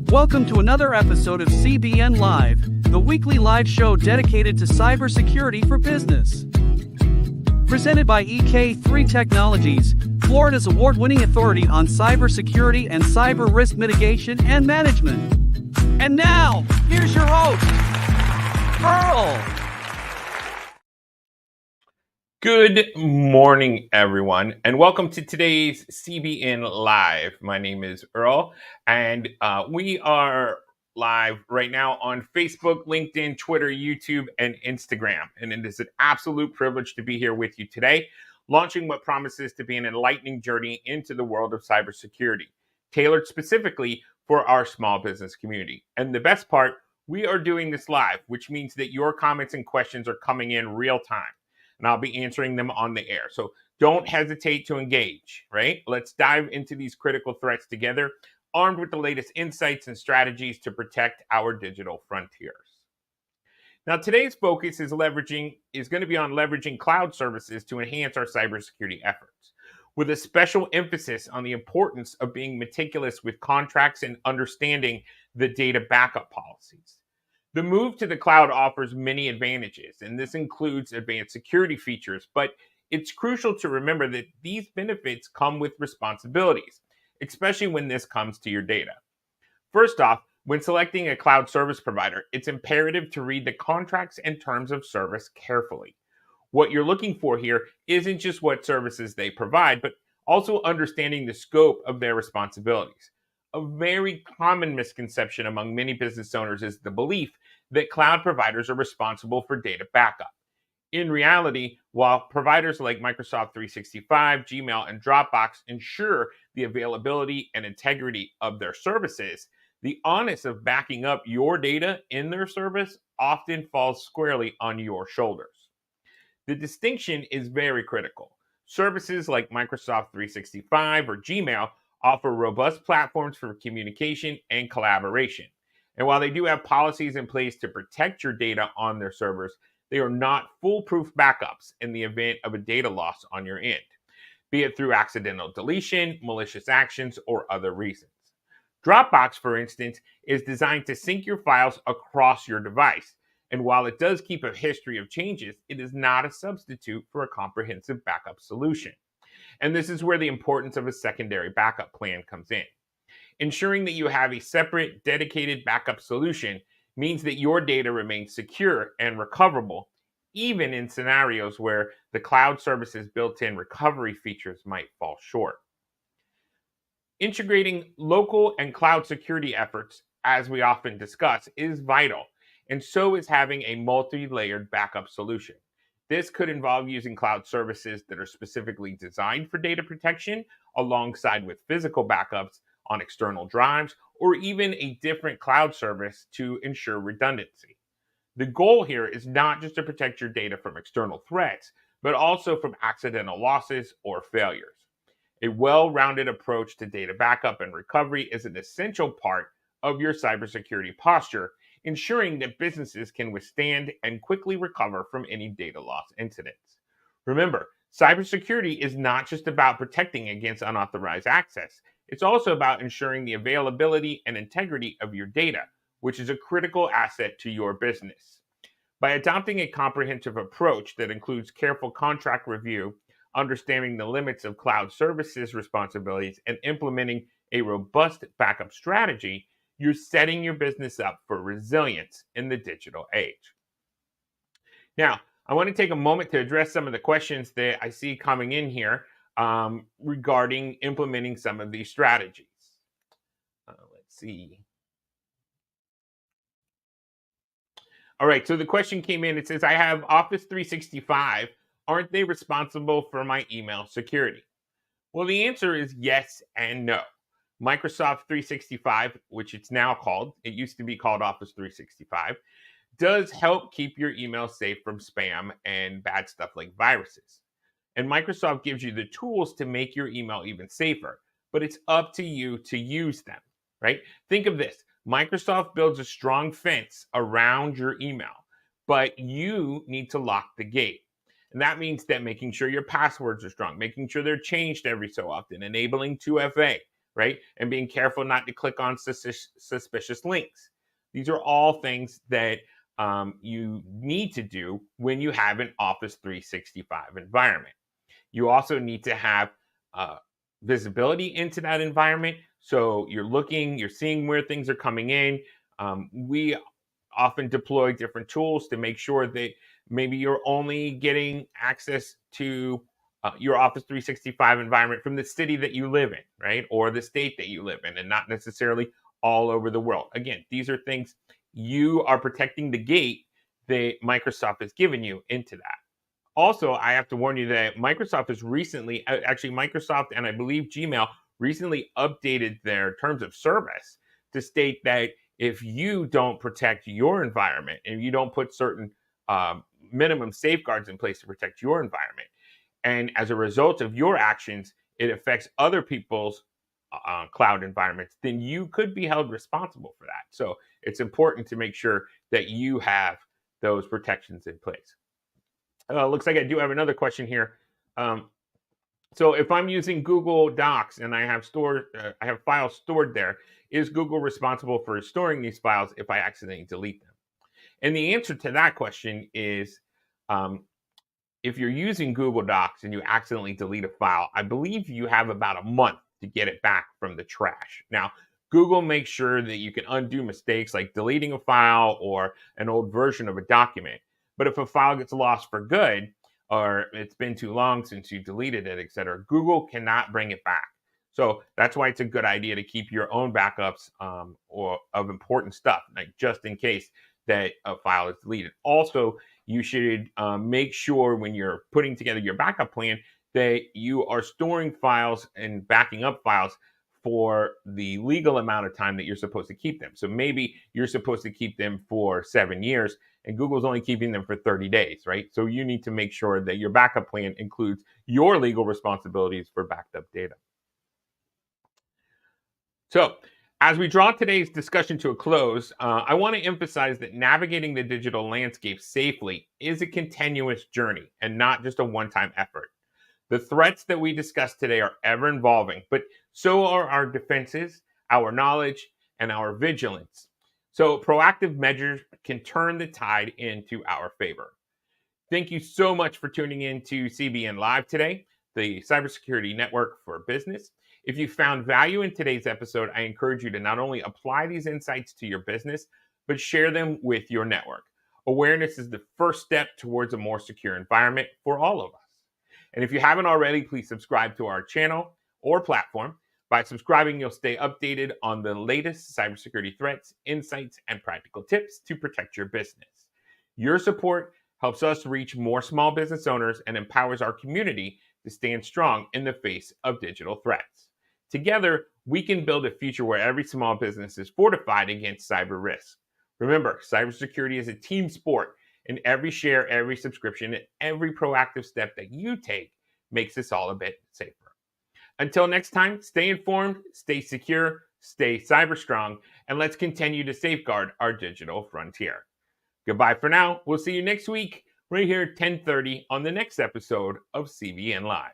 Welcome to another episode of CBN Live, the weekly live show dedicated to cybersecurity for business. Presented by EK3 Technologies, Florida's award-winning authority on cybersecurity and cyber risk mitigation and management. And now, here's your host, Earl. Good morning, everyone, and welcome to today's CBN Live. My name is Earl, and we are live right now on Facebook, LinkedIn, Twitter, YouTube, and Instagram. And it is an absolute privilege to be here with you today, launching what promises to be an enlightening journey into the world of cybersecurity, tailored specifically for our small business community. And the best part, we are doing this live, which means that your comments and questions are coming in real time. And I'll be answering them on the air. So don't hesitate to engage, right? Let's dive into these critical threats together, armed with the latest insights and strategies to protect our digital frontiers. Now, today's focus is going to be on leveraging cloud services to enhance our cybersecurity efforts, with a special emphasis on the importance of being meticulous with contracts and understanding the data backup policies. The move to the cloud offers many advantages, and this includes advanced security features, but it's crucial to remember that these benefits come with responsibilities, especially when this comes to your data. First off, when selecting a cloud service provider, it's imperative to read the contracts and terms of service carefully. What you're looking for here isn't just what services they provide, but also understanding the scope of their responsibilities. A very common misconception among many business owners is the belief that cloud providers are responsible for data backup. In reality, while providers like Microsoft 365, Gmail, and Dropbox ensure the availability and integrity of their services, the onus of backing up your data in their service often falls squarely on your shoulders. The distinction is very critical. Services like Microsoft 365 or Gmail offer robust platforms for communication and collaboration. And while they do have policies in place to protect your data on their servers, they are not foolproof backups in the event of a data loss on your end, be it through accidental deletion, malicious actions, or other reasons. Dropbox, for instance, is designed to sync your files across your device. And while it does keep a history of changes, it is not a substitute for a comprehensive backup solution. And this is where the importance of a secondary backup plan comes in. Ensuring that you have a separate, dedicated backup solution means that your data remains secure and recoverable, even in scenarios where the cloud service's built-in recovery features might fall short. Integrating local and cloud security efforts, as we often discuss, is vital, and so is having a multi-layered backup solution. This could involve using cloud services that are specifically designed for data protection, alongside with physical backups on external drives, or even a different cloud service to ensure redundancy. The goal here is not just to protect your data from external threats, but also from accidental losses or failures. A well-rounded approach to data backup and recovery is an essential part of your cybersecurity posture, ensuring that businesses can withstand and quickly recover from any data loss incidents. Remember, cybersecurity is not just about protecting against unauthorized access. It's also about ensuring the availability and integrity of your data, which is a critical asset to your business. By adopting a comprehensive approach that includes careful contract review, understanding the limits of cloud services responsibilities, and implementing a robust backup strategy, you're setting your business up for resilience in the digital age. Now, I want to take a moment to address some of the questions that I see coming in here regarding implementing some of these strategies. Let's see. All right, so the question came in. It says, I have Office 365. Aren't they responsible for my email security? Well, the answer is yes and no. Microsoft 365, which it's now called, it used to be called Office 365, does help keep your email safe from spam and bad stuff like viruses. And Microsoft gives you the tools to make your email even safer, but it's up to you to use them, right? Think of this. Microsoft builds a strong fence around your email, but you need to lock the gate. And that means that making sure your passwords are strong, making sure they're changed every so often, enabling 2FA, right? And being careful not to click on suspicious links. These are all things that you need to do when you have an Office 365 environment. You also need to have visibility into that environment. So you're seeing where things are coming in. We often deploy different tools to make sure that maybe you're only getting access to your Office 365 environment from the city that you live in, right? Or the state that you live in, and not necessarily all over the world. Again, these are things you are protecting the gate that Microsoft has given you into that. Also, I have to warn you that Microsoft has recently, actually Microsoft and I believe Gmail recently updated their terms of service to state that if you don't protect your environment and you don't put certain minimum safeguards in place to protect your environment, and as a result of your actions, it affects other people's cloud environments, then you could be held responsible for that. So it's important to make sure that you have those protections in place. Looks like I do have another question here. So if I'm using Google Docs and I have files stored there, is Google responsible for storing these files if I accidentally delete them? And the answer to that question is, if you're using Google Docs and you accidentally delete a file, I believe you have about a month to get it back from the trash. Now, Google makes sure that you can undo mistakes like deleting a file or an old version of a document. But if a file gets lost for good, or it's been too long since you deleted it, etc., Google cannot bring it back. So that's why it's a good idea to keep your own backups or of important stuff, like just in case that a file is deleted. Also, you should make sure when you're putting together your backup plan that you are storing files and backing up files for the legal amount of time that you're supposed to keep them. So maybe you're supposed to keep them for 7 years and Google's only keeping them for 30 days, right? So you need to make sure that your backup plan includes your legal responsibilities for backed up data. So as we draw today's discussion to a close, I want to emphasize that navigating the digital landscape safely is a continuous journey and not just a one-time effort. The threats that we discussed today are ever evolving, but so are our defenses, our knowledge, and our vigilance. So proactive measures can turn the tide into our favor. Thank you so much for tuning in to CBN Live today, the Cybersecurity Network for Business. If you found value in today's episode, I encourage you to not only apply these insights to your business, but share them with your network. Awareness is the first step towards a more secure environment for all of us. And if you haven't already, please subscribe to our channel or platform. By subscribing, you'll stay updated on the latest cybersecurity threats, insights, and practical tips to protect your business. Your support helps us reach more small business owners and empowers our community to stand strong in the face of digital threats. Together, we can build a future where every small business is fortified against cyber risks. Remember, cybersecurity is a team sport, and every share, every subscription, and every proactive step that you take makes us all a bit safer. Until next time, stay informed, stay secure, stay cyber strong, and let's continue to safeguard our digital frontier. Goodbye for now. We'll see you next week, right here at 10:30 on the next episode of CBN Live.